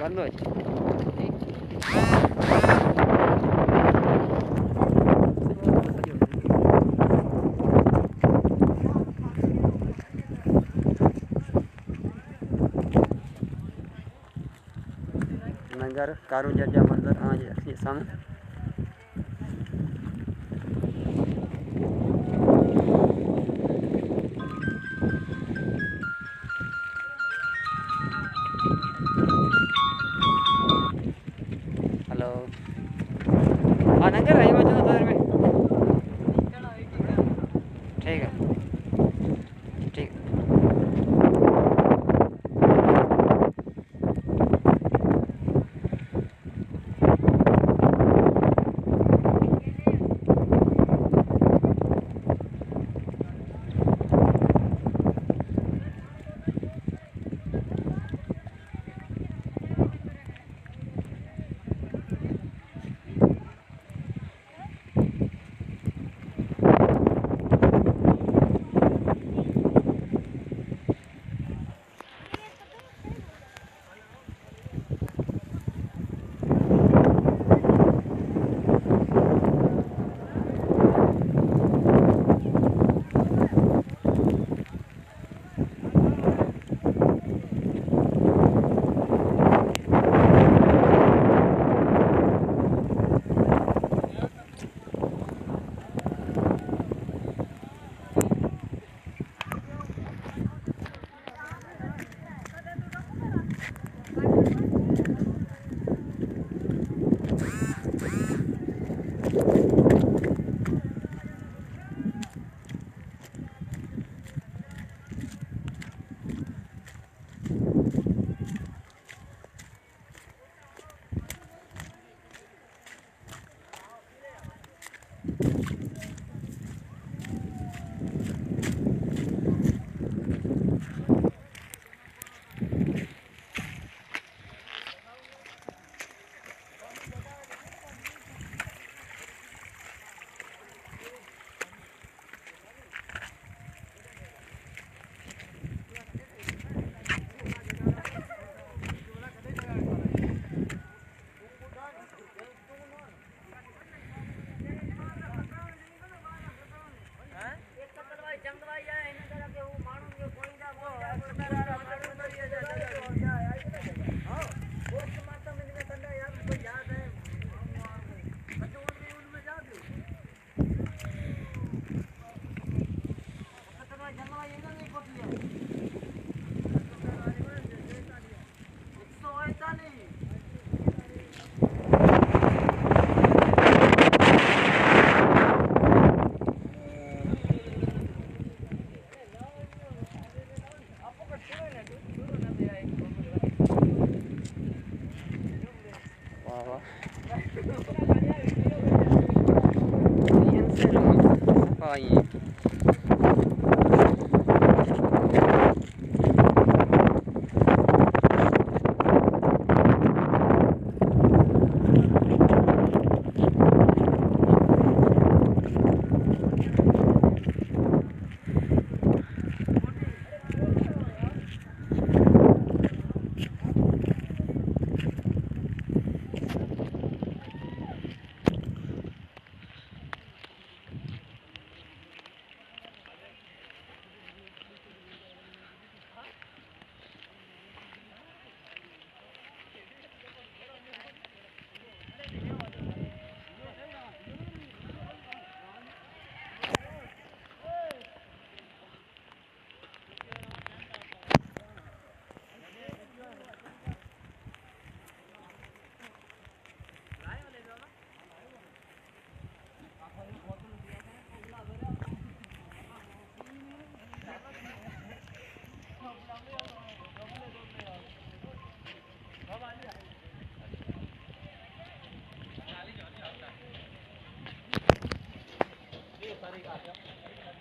बंद हो मंजर कारंजहर जा मंजर आज अखियुनि साम्हूं हेलो हाँ नंगर आई वजह तो में ठीक है ठीक वाह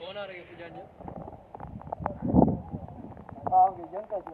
कौन आ रही है पूजा जी? हाँ जनता जी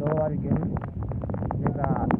लोह वारी गिल जेका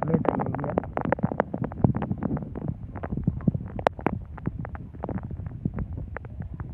थले ताईं ईंदी आहे।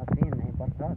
हसीन ऐं बरसात।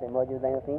ते मौजूद आहियूं असीं।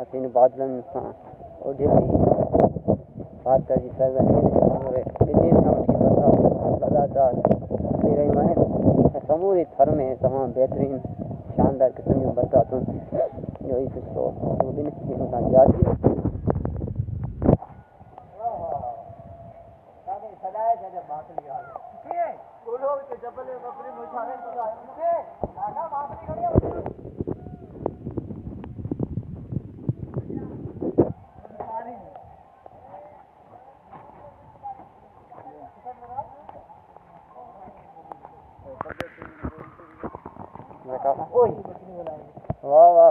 हसीन बादलनि सां ओढ़ियलु भारत जी सरज़मीन ॿिन्हिनि खां वठी बरसात लगातार थी रहियूं आहिनि ऐं समूरी थर में तमामु बहितरीनु शानदार क़िस्म जूं बरसातूं जो ही सिलसिलो ॿिनि ॾींहंनि खां जारी आहे। वाह वाह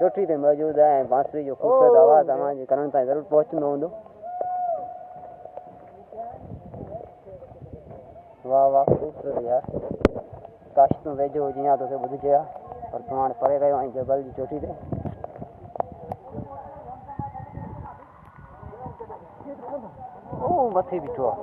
चोटी ते मौजूद है। बांसुरी जो खूबसूरत आवाज़ तव्हांजे करण ताईं ज़रूर पहुचंदो हूंदो। वाह वाह खूबसूरत यार, काश तूं वेझो हुजे हा तोखे ॿुधिजे हा, पर तूं हाणे परे रहियो आहीं जबल जी चोटी ते। ओ मथे बीठो आहे।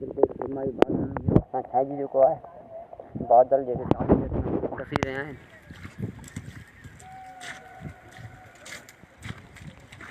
बिल्कुलु सुरमाई बादलनि सां छाइजी चुको आहे। बादल जेके कसी रहिया आहिनि।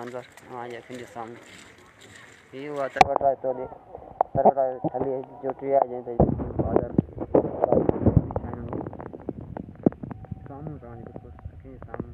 मंज़र तव्हांजे अखियुनि जे साम्हूं। हीअ उहा तरोड़ा थली चोटी आहे जंहिं ते बादल साम्हूं तव्हांजे बिल्कुलु अखियुनि जे साम्हूं